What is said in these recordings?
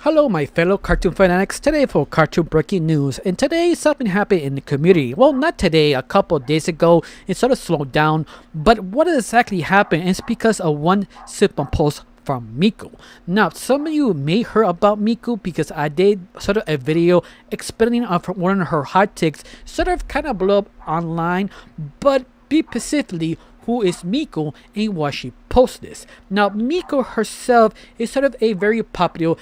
Hello my fellow cartoon fanatics, today for cartoon breaking news, and today something happened in the community. Well, not today, a couple of days ago, it sort of slowed down, but what exactly happened is because of one simple post from Miko. Now, some of you may heard about Miko because I did sort of a video explaining of one of her hot takes, sort of kind of blew up online, but be specifically who is Miko and why she posts this. Now, Miko herself is sort of a very popular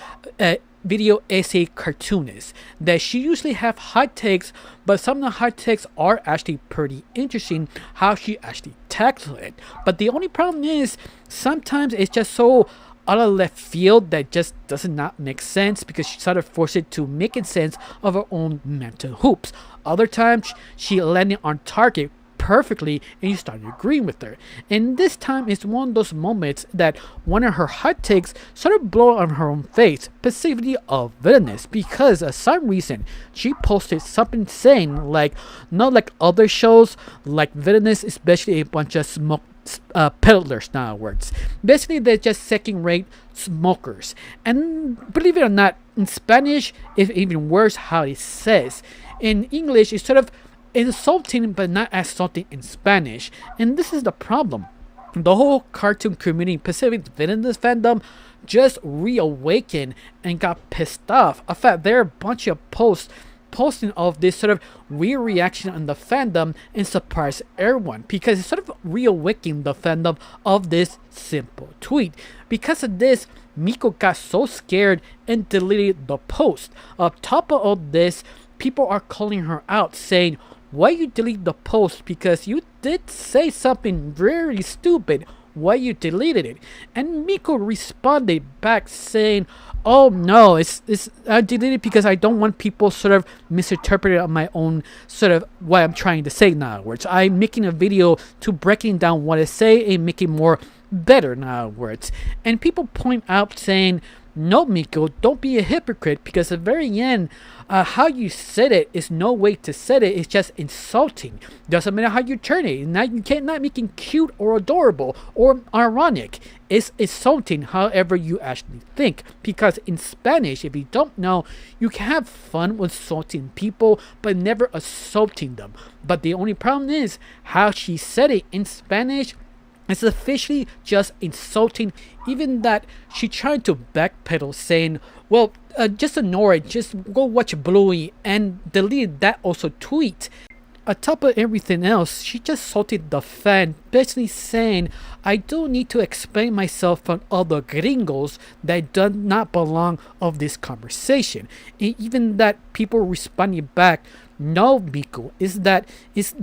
video essay cartoonist that she usually have hot takes, but some of the hot takes are actually pretty interesting how she actually tackles it. But the only problem is sometimes it's just so out of left field that just does not make sense because she sort of forced it to making sense of her own mental hoops. Other times she landed on target perfectly and you started agreeing with her, and this time is one of those moments that one of her hot takes sort of blow on her own face, specifically of Villainous, because for some reason she posted something saying like, not like other shows like Villainous, especially a bunch of smoke peddlers nowadays. Basically they're just second-rate smokers, and believe it or not, in Spanish it's even worse how it says. In English it's sort of insulting, but not as insulting in Spanish, and this is the problem. The whole cartoon community, Pacific Villainous fandom, just reawakened and got pissed off. In fact, there are a bunch of posting of this sort of weird reaction on the fandom and surprise everyone because it's sort of reawakening the fandom of this simple tweet. Because of this, Miko got so scared and deleted the post. On top of all this, people are calling her out saying, why you delete the post, because you did say something very stupid, why you deleted it? And Miko responded back saying, oh no, it's I deleted it because I don't want people sort of misinterpreted on my own sort of what I'm trying to say. In other words, I'm making a video to breaking down what I say and making more better, in other words. And people point out saying, no, Miko, don't be a hypocrite, because at the very end, how you said it is no way to say it. It's just insulting. Doesn't matter how you turn it. Now you can't not making cute or adorable or ironic. It's insulting however you actually think. Because in Spanish, if you don't know, you can have fun with insulting people, but never assaulting them. But the only problem is how she said it in Spanish. It's officially just insulting, even that she tried to backpedal saying, well, just ignore it, just go watch Bluey, and delete that also tweet. On top of everything else, she just insulted the fan, basically saying, I don't need to explain myself from other gringos that do not belong of this conversation. And even that people responding back, no, Miko, is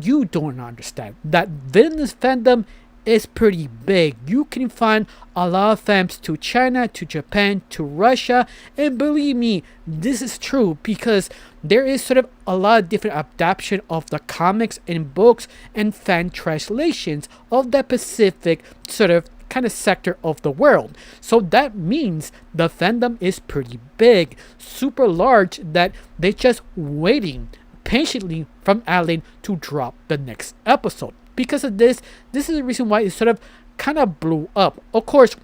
you don't understand that Villainous fandom is pretty big. You can find a lot of fans to China, to Japan, to Russia, and believe me, this is true because there is sort of a lot of different adaptation of the comics and books and fan translations of that Pacific sort of kind of sector of the world. So that means the fandom is pretty big, super large, that they're just waiting patiently from Alan to drop the next episode. Because of this is the reason why it sort of kind of blew up. Of course,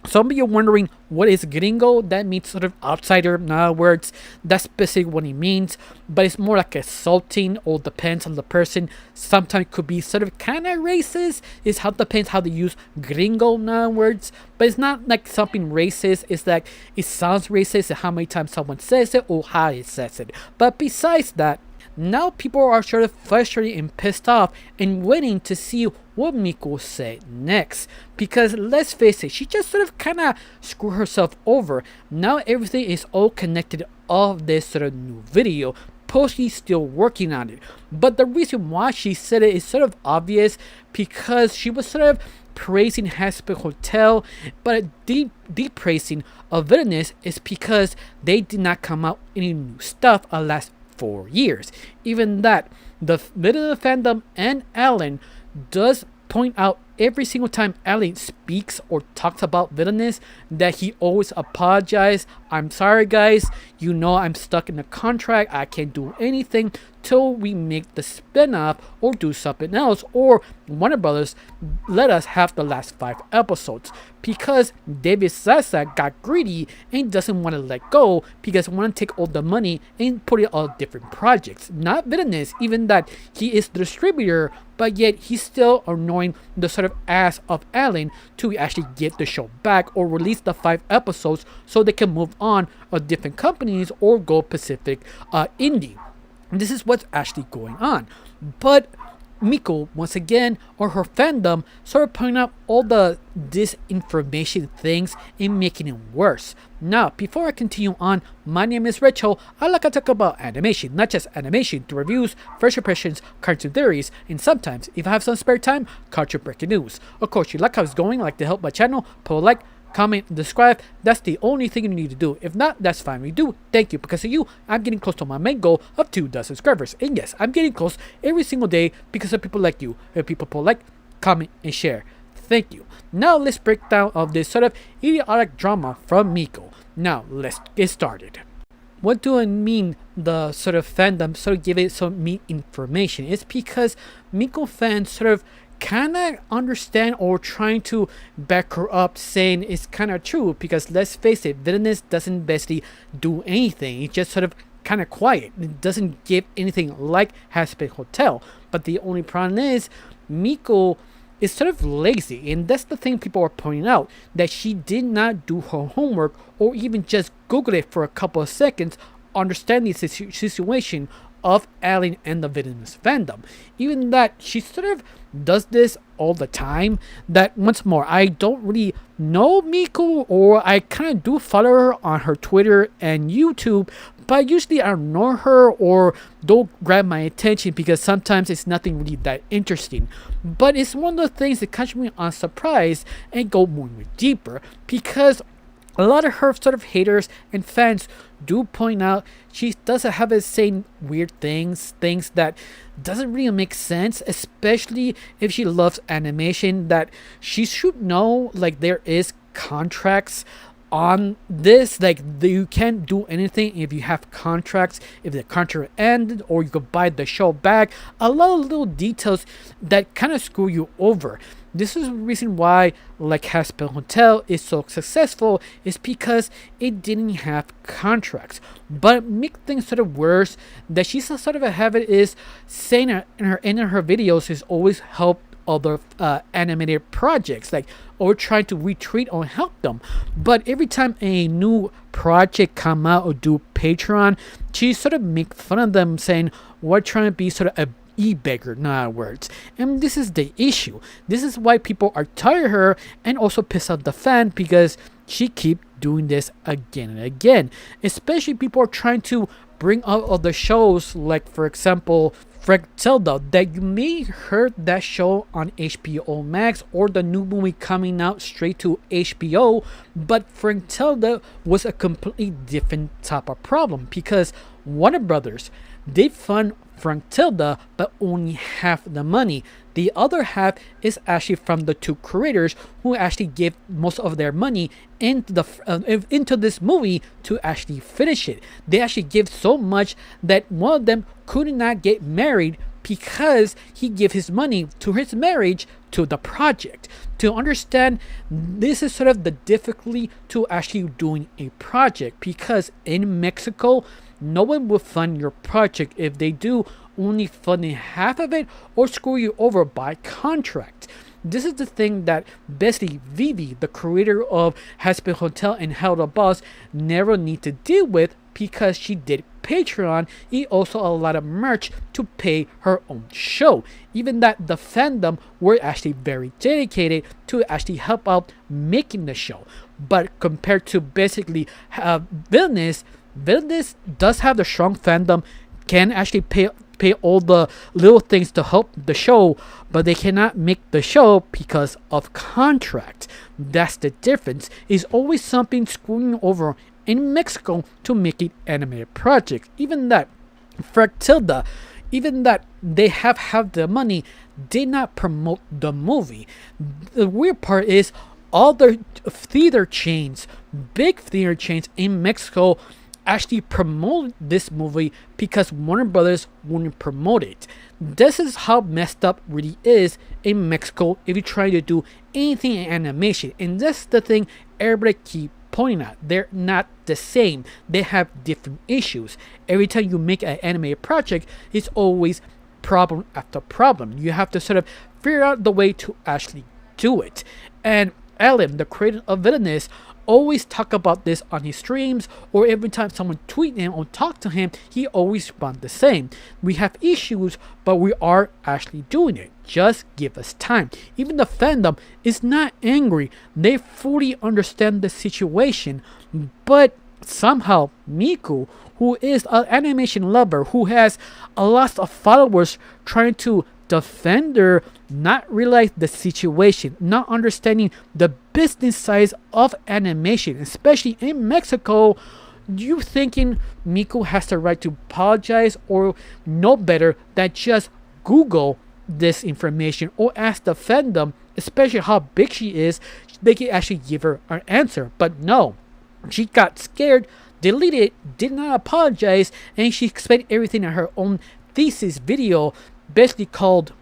some of you are wondering what is gringo. That means sort of outsider. In other words, that's specifically what it means. But it's more like insulting, or depends on the person. Sometimes it could be sort of kind of racist. It depends how they use gringo, in other words. But it's not like something racist. It's like it sounds racist and how many times someone says it or how it says it. But besides that, now people are sort of frustrated and pissed off and waiting to see what Miko say next. Because let's face it, she just sort of kind of screwed herself over. Now everything is all connected of this sort of new video. She's still working on it. But the reason why she said it is sort of obvious, because she was sort of praising Hospital Hotel, but deep praising of Villainous is because they did not come out any new stuff last 4 years. Even that, the middle of the fandom and Alan does point out every single time Alan speaks or talks about Villainous that he always apologizes I'm sorry, guys. You know I'm stuck in a contract. I can't do anything till we make the spin-off or do something else, or Warner Brothers let us have the last 5 episodes, because David Zaslav got greedy and doesn't want to let go because he want to take all the money and put it on different projects. Not Villainous, even that he is the distributor, but yet he's still annoying the sort of ass of Alan to actually get the show back or release the 5 episodes so they can move on to different companies or go Pacific indie. This is what's actually going on. But Miko, once again, or her fandom, sort of pointing out all the disinformation things and making it worse. Now, before I continue on, my name is Rachel. I like to talk about animation, not just animation, through reviews, first impressions, cartoon theories, and sometimes, if I have some spare time, cartoon breaking news. Of course, you like how it's going, like to help my channel, put a like, comment, and subscribe. That's the only thing you need to do. If not, that's fine. We do. Thank you. Because of you, I'm getting close to my main goal of 2,000 subscribers. And yes, I'm getting close every single day because of people like you. And people put like, comment, and share. Thank you. Now let's break down of this sort of idiotic drama from Miko. Now let's get started. What do I mean the sort of fandom sort of give it some meat information? It's because Miko fans sort of kind of understand or trying to back her up, saying it's kind of true, because let's face it, Villainous doesn't basically do anything. It's just sort of kind of quiet. It doesn't give anything like Hospital Hotel. But the only problem is Miko is sort of lazy, and that's the thing people are pointing out, that she did not do her homework or even just Google it for a couple of seconds, understand the situation of Alan and the Villainous fandom. Even that she sort of does this all the time. That once more, I don't really know Miko, or I kind of do follow her on her Twitter and YouTube, but usually I ignore her or don't grab my attention because sometimes it's nothing really that interesting. But it's one of the things that catch me on surprise and go more deeper, because a lot of her sort of haters and fans do point out she doesn't have it saying weird things that doesn't really make sense, especially if she loves animation, that she should know like there is contracts on this, like you can't do anything if you have contracts, if the contract ended, or you could buy the show back. A lot of little details that kind of screw you over. This is the reason why like Hospital Hotel is so successful, is because it didn't have contracts. But make things sort of worse, that she's a sort of a habit is saying in her videos is always help other animated projects, like, or trying to retreat or help them. But every time a new project come out or do Patreon, she sort of make fun of them, saying we're trying to be sort of a e-beggar, in other words. And this is the issue. This is why people are tired of her and also piss off the fan, because she keep doing this again and again. Especially people are trying to bring out other shows, like for example Tilda, that you may heard that show on HBO Max or the new movie coming out straight to HBO, but Tilda was a completely different type of problem, because Warner Brothers, they fund Tilda but only half the money. The other half is actually from the two creators who actually give most of their money into this movie to actually finish it. They actually give so much that one of them could not get married because he gave his money to his marriage to the project. To understand, this is sort of the difficulty to actually doing a project, because in Mexico, no one will fund your project. If they do, only funding half of it or screw you over by contract. This is the thing that basically Vivi, the creator of Hospital Hotel and Hell the Boss, never need to deal with, because she did Patreon and also a lot of merch to pay her own show. Even that the fandom were actually very dedicated to actually help out making the show. But compared to basically Villainous does have the strong fandom, can actually pay all the little things to help the show, but they cannot make the show because of contract. That's the difference. Is always something screwing over in Mexico to make it animated project. Even that Tilda, even that they have the money, did not promote the movie. The weird part is all the theater chains, big theater chains in Mexico, actually promote this movie because Warner Brothers wouldn't promote it. This is how messed up really is in Mexico if you try to do anything in animation. And that's the thing everybody keep pointing at. They're not the same. They have different issues. Every time you make an animated project, it's always problem after problem. You have to sort of figure out the way to actually do it. And Alan, the creator of Villainous, always talk about this on his streams, or every time someone tweet him or talk to him, he always responds the same. We have issues, but we are actually doing it. Just give us time. Even the fandom is not angry. They fully understand the situation, but somehow Miko, who is an animation lover, who has a lot of followers trying to defend her, not realize the situation, not understanding the business size of animation, especially in Mexico. You thinking Miko has the right to apologize or know better than just Google this information or ask the fandom, especially how big she is, they can actually give her an answer. But no, she got scared, deleted it, did not apologize, and she explained everything in her own thesis video, basically called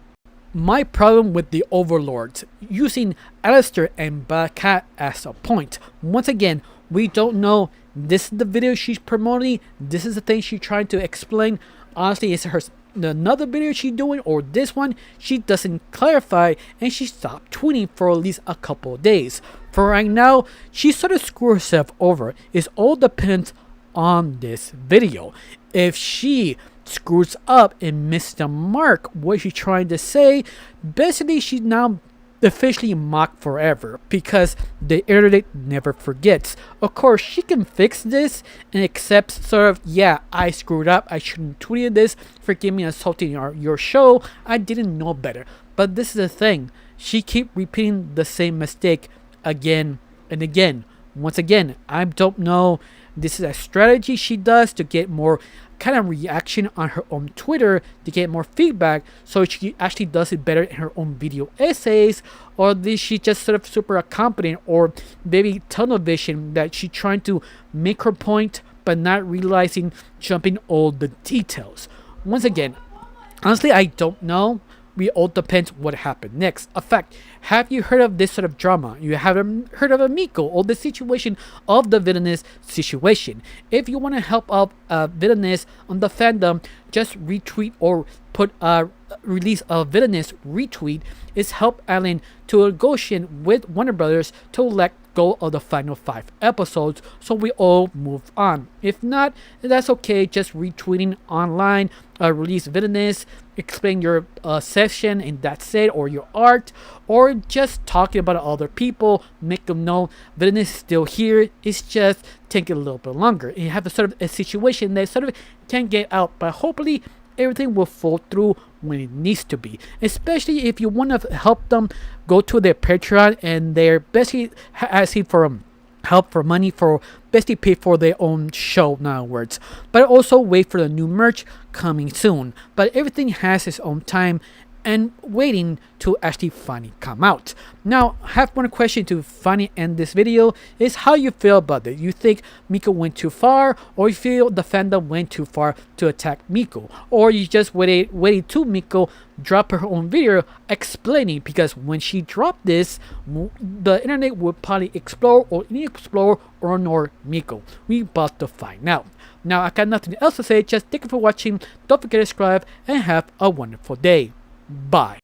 My Problem with the Overlords, using Alistair and Black as a point. Once again, we don't know. This is the video she's promoting. This is the thing she's trying to explain. Honestly, is her another video she's doing or this one? She doesn't clarify, and she stopped tweeting for at least a couple of days. For right now, she sort of screwed herself over. It all depends on this video. If she screws up and missed the mark, what she's trying to say, basically she's now officially mocked forever because the internet never forgets. Of course, she can fix this and accept sort of, yeah, I screwed up, I shouldn't tweet this, forgive me assaulting your show, I didn't know better. But this is the thing, she keep repeating the same mistake again and again. Once again, I don't know, this is a strategy she does to get more kind of reaction on her own Twitter, to get more feedback, so she actually does it better in her own video essays, or is she just sort of super incompetent, or maybe tunnel vision that she's trying to make her point but not realizing, jumping all the details. Once again, honestly, I don't know. We all depends what happened next. In fact, have you heard of this sort of drama? You haven't heard of a Miko or the situation of the Villainous situation. If you want to help out Villainous on the fandom, just retweet or put a release of Villainous retweet. Is help Alan to negotiate with Warner Brothers to let go of the final 5 episodes so we all move on. If not, that's okay. Just retweeting online, release Villainous, explain your session and that's it, or your art, or just talking about other people, make them know Villainous is still here. It's just taking a little bit longer. And you have a sort of a situation that sort of can get out, but hopefully everything will fall through when it needs to be. Especially if you want to help them, go to their Patreon and they're basically asking for help for money for basically pay for their own show, in other words. But also wait for the new merch coming soon. But everything has its own time and waiting to actually finally come out. Now, I have one question to finally end this video, is how you feel about it. You think Miko went too far, or you feel the fandom went too far to attack Miko, or you just waited to Miko drop her own video explaining, because when she dropped this, the internet would probably explode or explode or ignore Miko. We about to find out. Now, I got nothing else to say, just thank you for watching, don't forget to subscribe, and have a wonderful day. Bye.